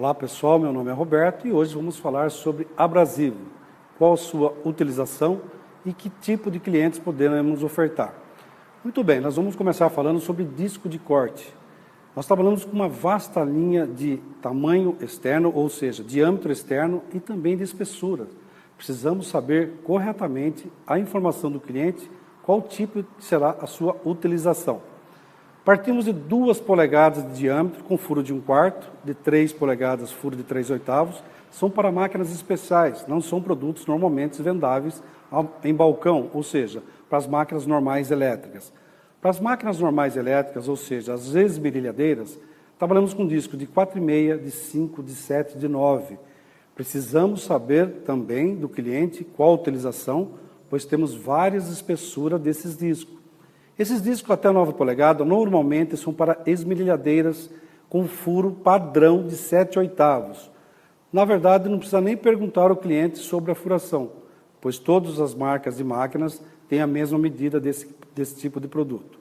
Olá pessoal, meu nome é Roberto e hoje vamos falar sobre abrasivo, qual a sua utilização e que tipo de clientes podemos ofertar. Muito bem, nós vamos começar falando sobre disco de corte. Nós trabalhamos com uma vasta linha de tamanho externo, ou seja, diâmetro externo e também de espessura. Precisamos saber corretamente a informação do cliente, qual tipo será a sua utilização. Partimos de 2 polegadas de diâmetro com furo de 1/4, de 3 polegadas furo de 3/8, são para máquinas especiais, não são produtos normalmente vendáveis em balcão, ou seja, para as máquinas normais elétricas. Para as máquinas normais elétricas, ou seja, as esmerilhadeiras, trabalhamos com disco de 4,5, de 5, de 7, de 9. Precisamos saber também do cliente qual a utilização, pois temos várias espessuras desses discos. Esses discos até 9 polegadas normalmente são para esmerilhadeiras com furo padrão de 7/8. Na verdade, não precisa nem perguntar ao cliente sobre a furação, pois todas as marcas de máquinas têm a mesma medida desse tipo de produto.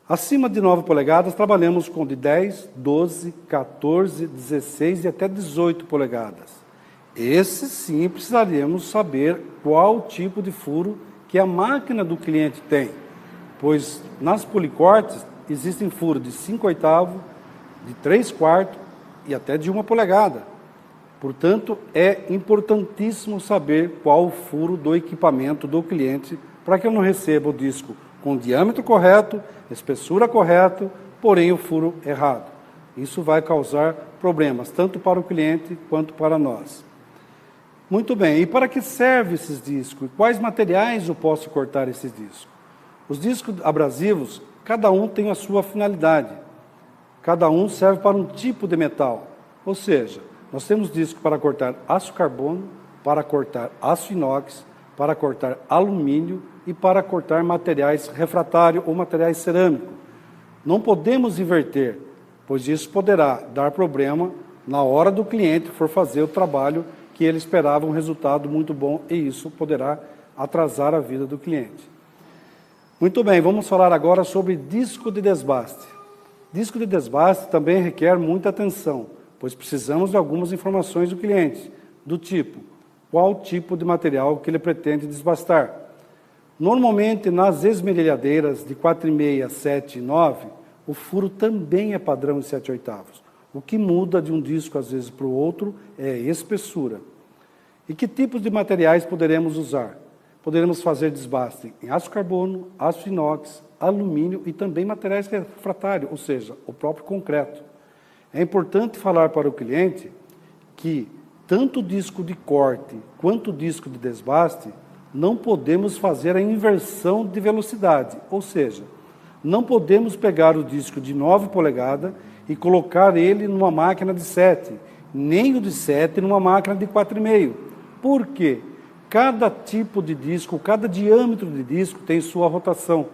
Acima de 9 polegadas, trabalhamos com de 10, 12, 14, 16 e até 18 polegadas. Esses sim precisaríamos saber qual tipo de furo que a máquina do cliente tem, pois nas policortes existem furos de 5/8, de 3/4 e até de 1 polegada. Portanto, é importantíssimo saber qual o furo do equipamento do cliente para que eu não receba o disco com o diâmetro correto, espessura correta, porém o furo errado. Isso vai causar problemas, tanto para o cliente quanto para nós. Muito bem, e para que servem esses discos? E quais materiais eu posso cortar esses discos? Os discos abrasivos, cada um tem a sua finalidade. Cada um serve para um tipo de metal. Ou seja, nós temos discos para cortar aço carbono, para cortar aço inox, para cortar alumínio e para cortar materiais refratários ou materiais cerâmicos. Não podemos inverter, pois isso poderá dar problema na hora do cliente for fazer o trabalho que ele esperava um resultado muito bom e isso poderá atrasar a vida do cliente. Muito bem, vamos falar agora sobre disco de desbaste. Disco de desbaste também requer muita atenção, pois precisamos de algumas informações do cliente, do tipo, qual tipo de material que ele pretende desbastar. Normalmente, nas esmerilhadeiras de 4,5, 7 e 9, o furo também é padrão em 7/8. O que muda de um disco, às vezes, para o outro é a espessura. E que tipos de materiais poderemos usar? Poderemos fazer desbaste em aço carbono, aço inox, alumínio e também materiais refratários, ou seja, o próprio concreto. É importante falar para o cliente que tanto o disco de corte quanto o disco de desbaste não podemos fazer a inversão de velocidade, ou seja, não podemos pegar o disco de 9 polegadas e colocar ele numa máquina de 7, nem o de 7 numa máquina de 4,5. Por quê? Cada tipo de disco, cada diâmetro de disco tem sua rotação.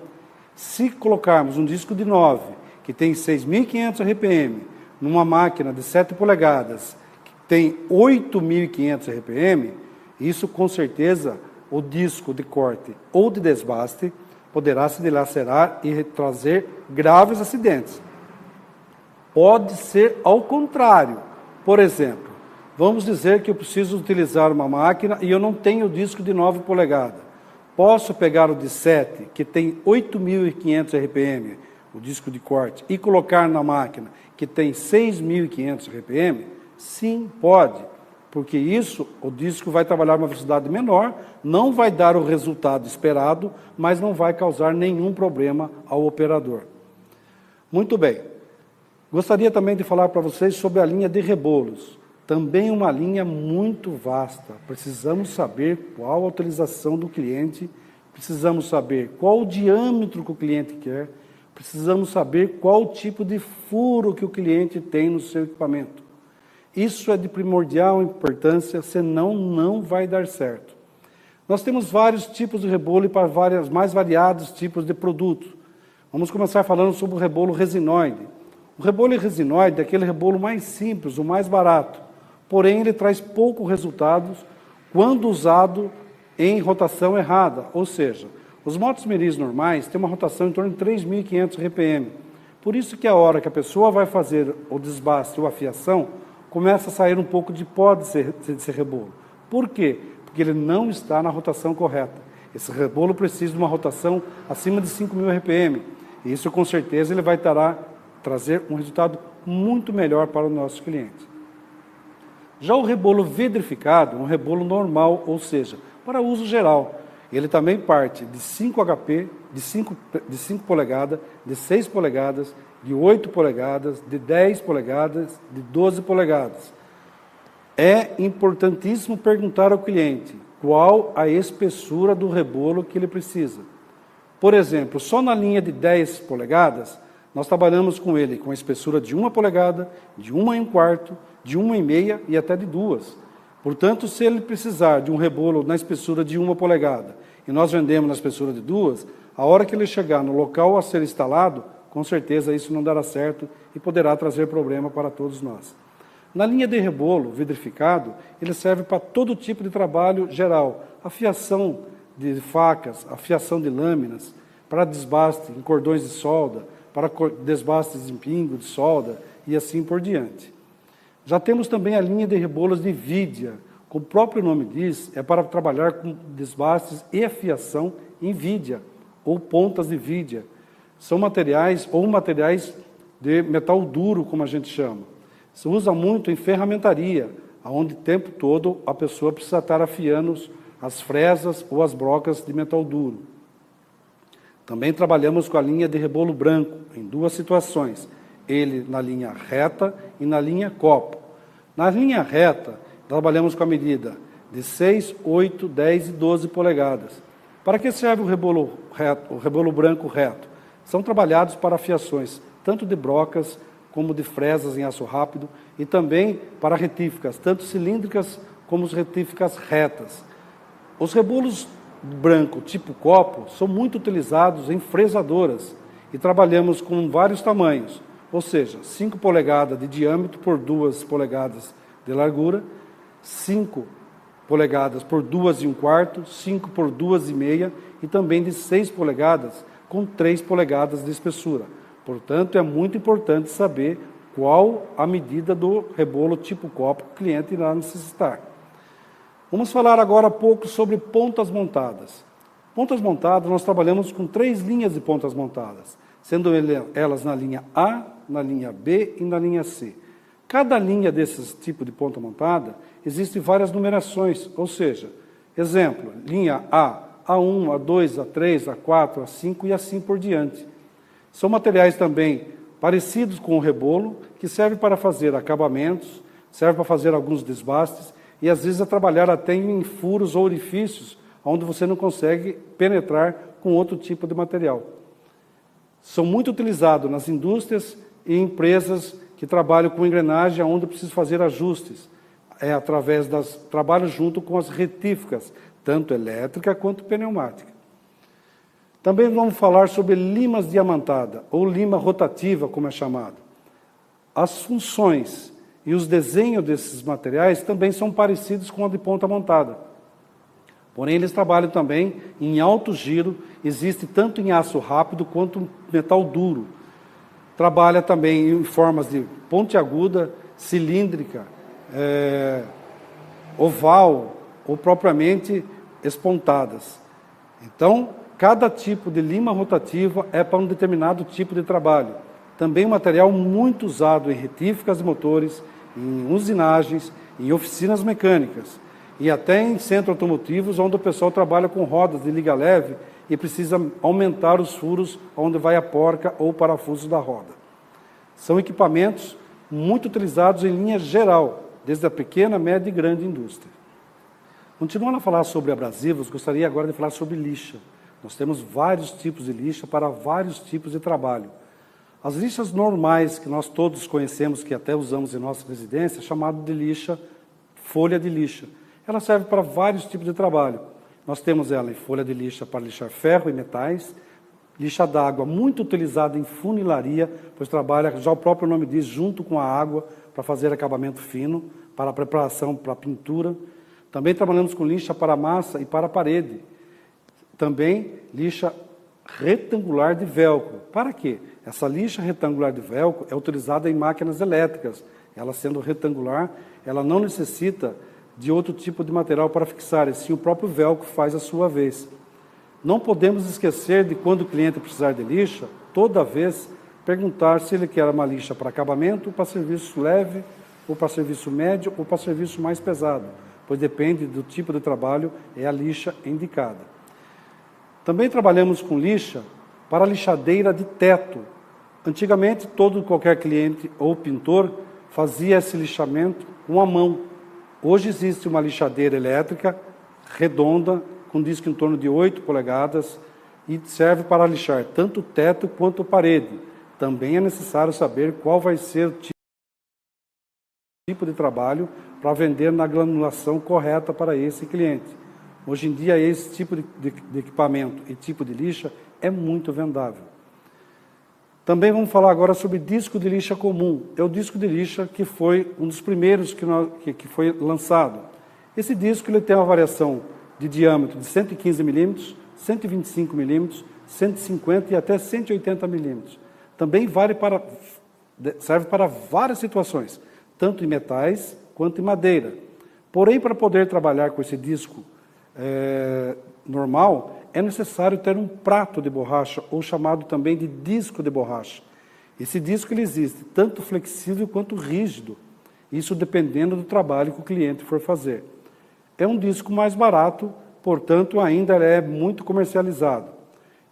Se colocarmos um disco de 9, que tem 6.500 RPM, numa máquina de 7 polegadas, que tem 8.500 RPM, isso com certeza o disco de corte ou de desbaste poderá se dilacerar e trazer graves acidentes. Pode ser ao contrário. Por exemplo, vamos dizer que eu preciso utilizar uma máquina e eu não tenho o disco de 9 polegadas. Posso pegar o de 7, que tem 8.500 RPM, o disco de corte, e colocar na máquina que tem 6.500 RPM? Sim, pode. Porque isso, o disco vai trabalhar uma velocidade menor, não vai dar o resultado esperado, mas não vai causar nenhum problema ao operador. Muito bem. Gostaria também de falar para vocês sobre a linha de rebolos. Também uma linha muito vasta. Precisamos saber qual a utilização do cliente, precisamos saber qual o diâmetro que o cliente quer, precisamos saber qual o tipo de furo que o cliente tem no seu equipamento. Isso é de primordial importância, senão não vai dar certo. Nós temos vários tipos de rebolo e para mais variados tipos de produtos. Vamos começar falando sobre o rebolo resinoide. O rebolo resinoide é aquele rebolo mais simples, o mais barato. Porém, ele traz poucos resultados quando usado em rotação errada. Ou seja, os motos miris normais têm uma rotação em torno de 3.500 RPM. Por isso que a hora que a pessoa vai fazer o desbaste ou a fiação, começa a sair um pouco de pó desse rebolo. Por quê? Porque ele não está na rotação correta. Esse rebolo precisa de uma rotação acima de 5.000 RPM. E isso, com certeza, ele vai trazer um resultado muito melhor para os nossos clientes. Já o rebolo vidrificado, um rebolo normal, ou seja, para uso geral. Ele também parte de 5 HP, de 5 polegadas, de 6 polegadas, de 8 polegadas, de 10 polegadas, de 12 polegadas. É importantíssimo perguntar ao cliente qual a espessura do rebolo que ele precisa. Por exemplo, só na linha de 10 polegadas, nós trabalhamos com ele com a espessura de 1 polegada, de 1,25, de 1,5 e até de 2. Portanto, se ele precisar de um rebolo na espessura de 1 polegada e nós vendemos na espessura de 2, a hora que ele chegar no local a ser instalado, com certeza isso não dará certo e poderá trazer problema para todos nós. Na linha de rebolo vidrificado, ele serve para todo tipo de trabalho geral, afiação de facas, afiação de lâminas, para desbaste em cordões de solda, para desbastes em pingo de solda e assim por diante. Já temos também a linha de rebolos de vidia. Como o próprio nome diz, é para trabalhar com desbastes e afiação em vidia, ou pontas de vidia. São materiais de metal duro, como a gente chama. Se usa muito em ferramentaria, onde o tempo todo a pessoa precisa estar afiando as fresas ou as brocas de metal duro. Também trabalhamos com a linha de rebolo branco, em 2 situações. Ele na linha reta e na linha copo. Na linha reta, trabalhamos com a medida de 6, 8, 10 e 12 polegadas. Para que serve o rebolo reto, o rebolo branco reto? São trabalhados para afiações, tanto de brocas como de fresas em aço rápido, e também para retíficas, tanto cilíndricas como retíficas retas. Os rebolos branco tipo copo são muito utilizados em fresadoras e trabalhamos com vários tamanhos, ou seja, 5 polegadas de diâmetro por 2 polegadas de largura, 5 polegadas por 2,25, 5 por 2,5 e também de 6 polegadas com 3 polegadas de espessura. Portanto, é muito importante saber qual a medida do rebolo tipo copo que o cliente irá necessitar. Vamos falar agora um pouco sobre pontas montadas. Pontas montadas, nós trabalhamos com 3 linhas de pontas montadas, sendo elas na linha A, na linha B e na linha C. Cada linha desses tipos de ponta montada, existem várias numerações, ou seja, exemplo, linha A, A1, A2, A3, A4, A5 e assim por diante. São materiais também parecidos com o rebolo, que servem para fazer acabamentos, servem para fazer alguns desbastes e às vezes a trabalhar até em furos ou orifícios, onde você não consegue penetrar com outro tipo de material. São muito utilizados nas indústrias e empresas que trabalham com engrenagem, onde precisa fazer ajustes, através das trabalhos junto com as retíficas, tanto elétrica quanto pneumática. Também vamos falar sobre limas diamantada, ou lima rotativa, como é chamado. As funções e os desenhos desses materiais também são parecidos com a de ponta montada. Porém, eles trabalham também em alto giro, existe tanto em aço rápido quanto metal duro. Trabalha também em formas de pontiaguda, cilíndrica, oval ou propriamente espontadas. Então, cada tipo de lima rotativa é para um determinado tipo de trabalho. Também um material muito usado em retíficas de motores, em usinagens, em oficinas mecânicas e até em centros automotivos, onde o pessoal trabalha com rodas de liga leve e precisa aumentar os furos onde vai a porca ou o parafuso da roda. São equipamentos muito utilizados em linha geral, desde a pequena, média e grande indústria. Continuando a falar sobre abrasivos, gostaria agora de falar sobre lixa. Nós temos vários tipos de lixa para vários tipos de trabalho. As lixas normais, que nós todos conhecemos, que até usamos em nossa residência, chamado de lixa, folha de lixa. Ela serve para vários tipos de trabalho. Nós temos ela em folha de lixa para lixar ferro e metais, lixa d'água, muito utilizada em funilaria, pois trabalha, já o próprio nome diz, junto com a água, para fazer acabamento fino, para a preparação para a pintura. Também trabalhamos com lixa para massa e para a parede. Também lixa retangular de velcro. Para quê? Essa lixa retangular de velcro é utilizada em máquinas elétricas, Ela sendo retangular, ela não necessita de outro tipo de material para fixar, e sim o próprio velcro faz a sua vez. Não podemos esquecer de quando o cliente precisar de lixa, toda vez perguntar se ele quer uma lixa para acabamento, para serviço leve, ou para serviço médio, ou para serviço mais pesado, pois depende do tipo de trabalho, é a lixa indicada. Também trabalhamos com lixa para lixadeira de teto. Antigamente, qualquer cliente ou pintor fazia esse lixamento com a mão. Hoje existe uma lixadeira elétrica, redonda, com disco em torno de 8 polegadas, e serve para lixar tanto o teto quanto a parede. Também é necessário saber qual vai ser o tipo de trabalho para vender na granulação correta para esse cliente. Hoje em dia, esse tipo de equipamento e tipo de lixa é muito vendável. Também vamos falar agora sobre disco de lixa comum. É o disco de lixa que foi um dos primeiros que foi lançado. Esse disco ele tem uma variação de diâmetro de 115 milímetros, 125 milímetros, 150 e até 180 milímetros. Também serve para várias situações, tanto em metais quanto em madeira. Porém, para poder trabalhar com esse disco normal, é necessário ter um prato de borracha, ou chamado também de disco de borracha. Esse disco ele existe tanto flexível quanto rígido, isso dependendo do trabalho que o cliente for fazer. É um disco mais barato, portanto ainda é muito comercializado.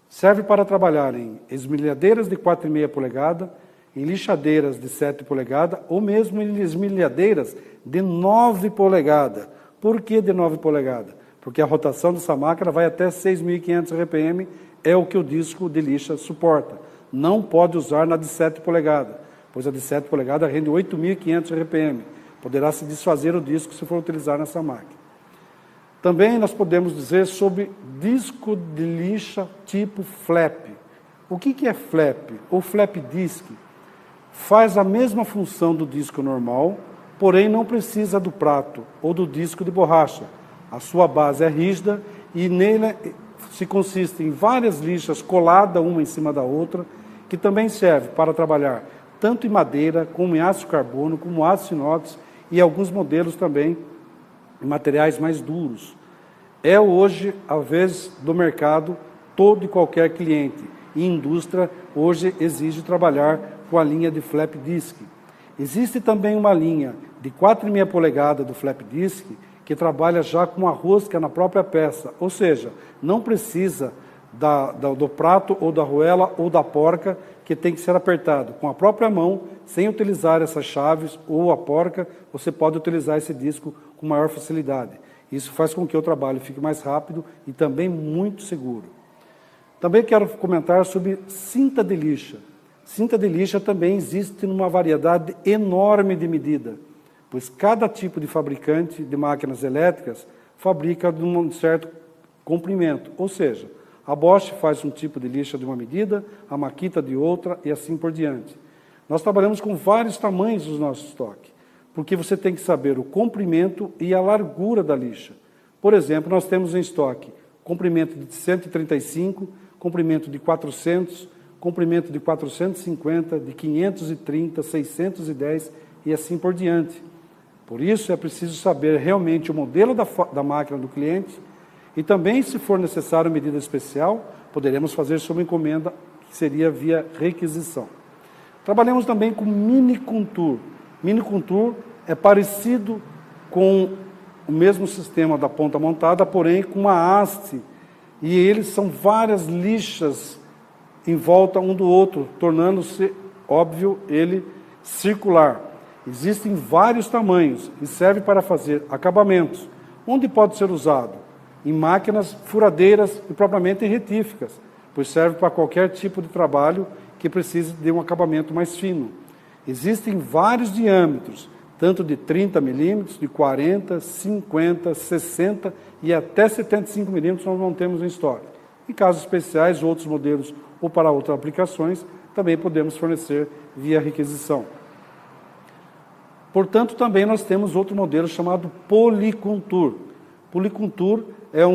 Serve para trabalhar em esmerilhadeiras de 4,5 polegadas, em lixadeiras de 7 polegadas, ou mesmo em esmerilhadeiras de 9 polegadas. Por que de 9 polegadas? Porque a rotação dessa máquina vai até 6.500 RPM, é o que o disco de lixa suporta. Não pode usar na de 7 polegadas, pois a de 7 polegadas rende 8.500 RPM. Poderá se desfazer o disco se for utilizar nessa máquina. Também nós podemos dizer sobre disco de lixa tipo flap. O que é flap? O flap disc faz a mesma função do disco normal, porém não precisa do prato ou do disco de borracha. A sua base é rígida e nele se consiste em várias lixas coladas uma em cima da outra, que também serve para trabalhar tanto em madeira, como em aço carbono, como aço inox e alguns modelos também em materiais mais duros. É hoje a vez do mercado, todo e qualquer cliente e indústria hoje exige trabalhar com a linha de flap disc. Existe também uma linha de 4,5 polegadas do flap disc, que trabalha já com a rosca na própria peça, ou seja, não precisa do prato ou da arruela ou da porca, que tem que ser apertado com a própria mão, sem utilizar essas chaves ou a porca, você pode utilizar esse disco com maior facilidade. Isso faz com que o trabalho fique mais rápido e também muito seguro. Também quero comentar sobre cinta de lixa. Cinta de lixa também existe numa variedade enorme de medida, pois cada tipo de fabricante de máquinas elétricas fabrica de um certo comprimento, ou seja, a Bosch faz um tipo de lixa de uma medida, a Makita de outra e assim por diante. Nós trabalhamos com vários tamanhos do nosso estoque, porque você tem que saber o comprimento e a largura da lixa. Por exemplo, nós temos em estoque comprimento de 135, comprimento de 400, comprimento de 450, de 530, 610 e assim por diante. Por isso, é preciso saber realmente o modelo da máquina do cliente e também, se for necessário medida especial, poderemos fazer sob encomenda, que seria via requisição. Trabalhamos também com mini contour. Mini contour é parecido com o mesmo sistema da ponta montada, porém com uma haste, e eles são várias lixas em volta um do outro, tornando-se, óbvio, ele circular. Existem vários tamanhos e serve para fazer acabamentos. Onde pode ser usado? Em máquinas furadeiras e propriamente em retíficas, pois serve para qualquer tipo de trabalho que precise de um acabamento mais fino. Existem vários diâmetros, tanto de 30 milímetros, de 40, 50, 60 e até 75 milímetros nós não temos em estoque. Em casos especiais, outros modelos ou para outras aplicações, também podemos fornecer via requisição. Portanto, também nós temos outro modelo chamado Policontour. Policontour é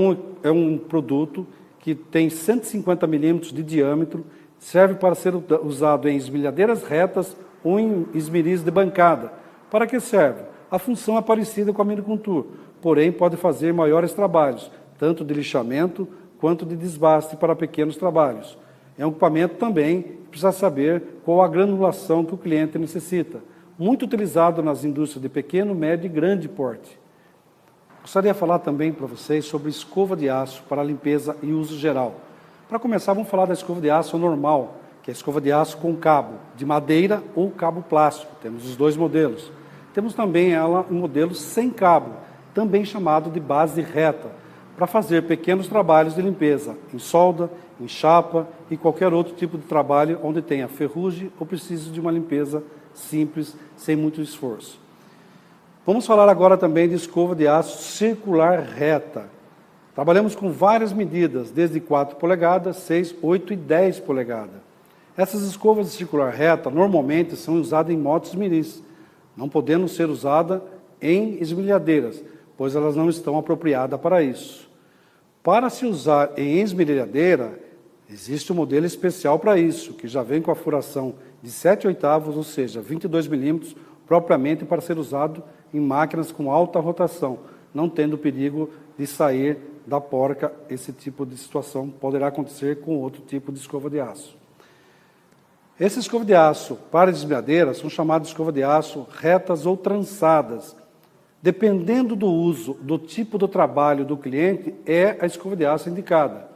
um produto que tem 150 milímetros de diâmetro, serve para ser usado em esmerilhadeiras retas ou em esmeris de bancada, Para que serve? A função é parecida com a minicontour, porém pode fazer maiores trabalhos, tanto de lixamento quanto de desbaste para pequenos trabalhos. É um equipamento também que precisa saber qual a granulação que o cliente necessita, muito utilizado nas indústrias de pequeno, médio e grande porte. Gostaria de falar também para vocês sobre escova de aço para limpeza e uso geral. Para começar, vamos falar da escova de aço normal, que é a escova de aço com cabo de madeira ou cabo plástico. Temos os dois modelos. Temos também ela um modelo sem cabo, também chamado de base reta, para fazer pequenos trabalhos de limpeza, em solda, em chapa e qualquer outro tipo de trabalho onde tenha ferrugem ou precise de uma limpeza simples, sem muito esforço. Vamos falar agora também de escova de aço circular reta. Trabalhamos com várias medidas, desde 4 polegadas, 6, 8 e 10 polegadas. Essas escovas de circular reta normalmente são usadas em motos minis, não podendo ser usadas em esmerilhadeiras, pois elas não estão apropriadas para isso. Para se usar em esmerilhadeira, existe um modelo especial para isso, que já vem com a furação de 7/8, ou seja, 22 milímetros, propriamente para ser usado em máquinas com alta rotação, não tendo perigo de sair da porca. Esse tipo de situação poderá acontecer com outro tipo de escova de aço. Essas escovas de aço para esmerilhadeiras são chamadas de escova de aço retas ou trançadas. Dependendo do uso, do tipo do trabalho do cliente, é a escova de aço indicada.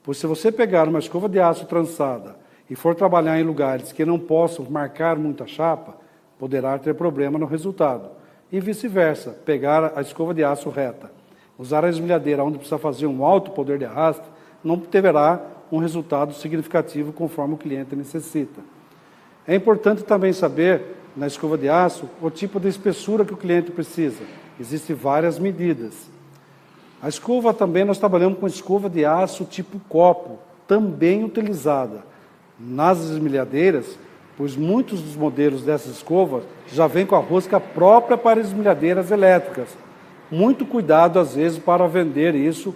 Pois se você pegar uma escova de aço trançada e for trabalhar em lugares que não possam marcar muita chapa, poderá ter problema no resultado. E vice-versa, pegar a escova de aço reta, usar a esmerilhadeira onde precisa fazer um alto poder de arrasto, não terá um resultado significativo conforme o cliente necessita. É importante também saber, na escova de aço, o tipo de espessura que o cliente precisa. Existem várias medidas. A escova também, nós trabalhamos com escova de aço tipo copo, também utilizada nas esmerilhadeiras, pois muitos dos modelos dessas escovas já vêm com a rosca própria para esmerilhadeiras elétricas. Muito cuidado, às vezes, para vender isso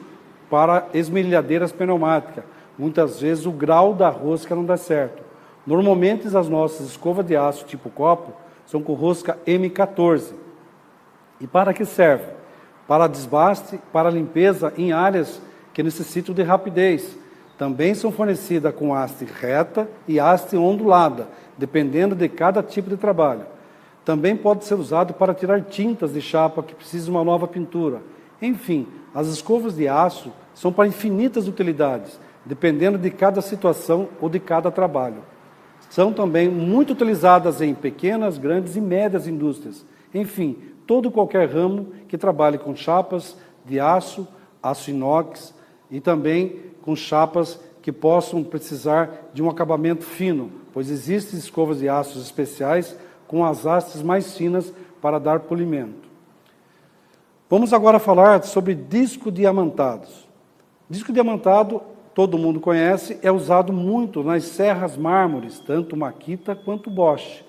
para esmerilhadeiras pneumáticas. Muitas vezes o grau da rosca não dá certo. Normalmente as nossas escovas de aço tipo copo são com rosca M14. E para que serve? Para desbaste, para limpeza em áreas que necessitam de rapidez. Também são fornecidas com haste reta e haste ondulada, dependendo de cada tipo de trabalho. Também pode ser usado para tirar tintas de chapa que precisam de uma nova pintura. Enfim, as escovas de aço são para infinitas utilidades, dependendo de cada situação ou de cada trabalho. São também muito utilizadas em pequenas, grandes e médias indústrias. Enfim, todo e qualquer ramo que trabalhe com chapas de aço, aço inox e também com chapas que possam precisar de um acabamento fino, pois existem escovas de aços especiais com as hastes mais finas para dar polimento. Vamos agora falar sobre disco diamantados. Disco diamantado, todo mundo conhece, é usado muito nas serras mármores, tanto Makita quanto Bosch.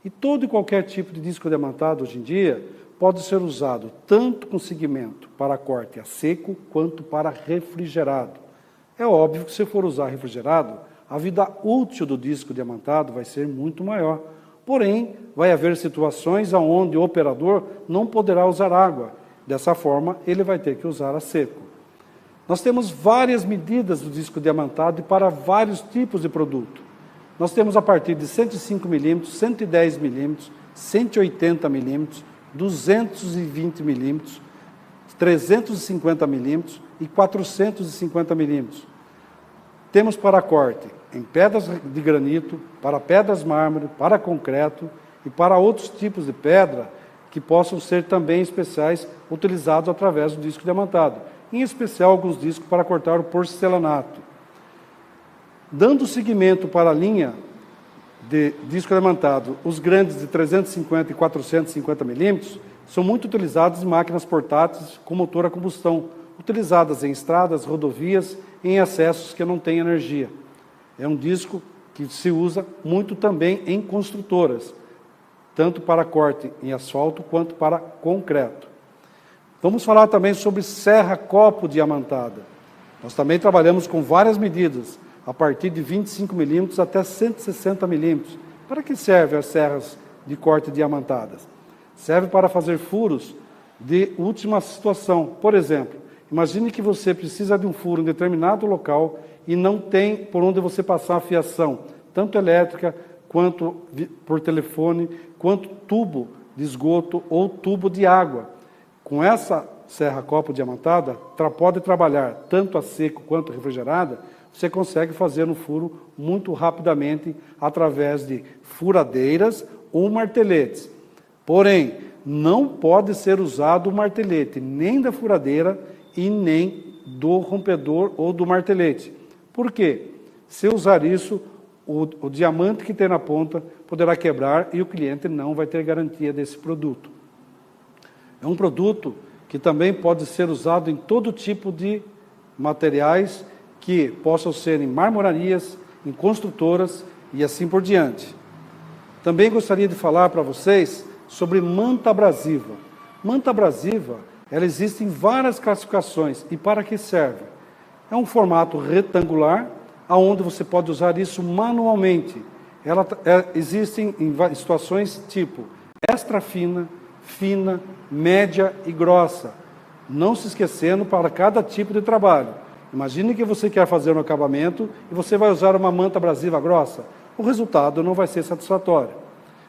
E todo e qualquer tipo de disco diamantado hoje em dia pode ser usado tanto com segmento para corte a seco quanto para refrigerado. É óbvio que se for usar refrigerado, a vida útil do disco diamantado vai ser muito maior. Porém, vai haver situações onde o operador não poderá usar água. Dessa forma, ele vai ter que usar a seco. Nós temos várias medidas do disco diamantado e para vários tipos de produto. Nós temos a partir de 105 milímetros, 110 milímetros, 180 milímetros, 220 milímetros, 350 milímetros e 450 milímetros. Temos para corte em pedras de granito, para pedras mármore, para concreto e para outros tipos de pedra que possam ser também especiais, utilizados através do disco diamantado. Em especial, alguns discos para cortar o porcelanato. Dando seguimento para a linha de disco diamantado, os grandes de 350 e 450 milímetros são muito utilizados em máquinas portáteis com motor a combustão, utilizadas em estradas, rodovias e em acessos que não têm energia. É um disco que se usa muito também em construtoras, tanto para corte em asfalto quanto para concreto. Vamos falar também sobre serra copo diamantada. Nós também trabalhamos com várias medidas, a partir de 25 milímetros até 160 milímetros. Para que servem as serras de corte diamantadas? serve para fazer furos de última situação. Por exemplo, imagine que você precisa de um furo em determinado local e não tem por onde você passar a fiação, tanto elétrica, quanto por telefone, quanto tubo de esgoto ou tubo de água. Com essa serra copo diamantada, pode trabalhar tanto a seco quanto refrigerada, você consegue fazer um furo muito rapidamente através de furadeiras ou marteletes. Porém, não pode ser usado o martelete, nem da furadeira e nem do rompedor ou do martelete. Por quê? Se usar isso, o diamante que tem na ponta poderá quebrar e o cliente não vai ter garantia desse produto. É um produto que também pode ser usado em todo tipo de materiais que possam ser em marmorarias, em construtoras e assim por diante. Também gostaria de falar para vocês sobre manta abrasiva. Manta abrasiva, ela existe em várias classificações. E para que serve? É um formato retangular, onde você pode usar isso manualmente. Ela existe em situações tipo extra fina, fina, média e grossa. Não se esquecendo para cada tipo de trabalho. Imagine que você quer fazer um acabamento e você vai usar uma manta abrasiva grossa. O resultado não vai ser satisfatório.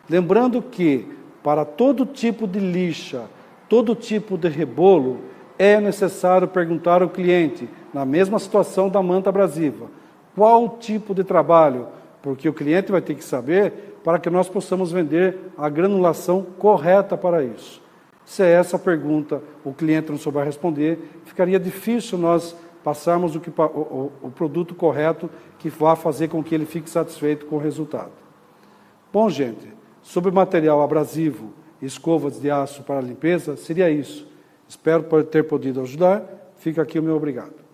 Lembrando que, para todo tipo de lixa, todo tipo de rebolo, é necessário perguntar ao cliente, na mesma situação da manta abrasiva, qual tipo de trabalho, porque o cliente vai ter que saber para que nós possamos vender a granulação correta para isso. Se é essa pergunta o cliente não souber responder, ficaria difícil nós passarmos o produto correto que vá fazer com que ele fique satisfeito com o resultado. Bom, gente, sobre material abrasivo e escovas de aço para limpeza, seria isso. Espero ter podido ajudar. Fica aqui o meu obrigado.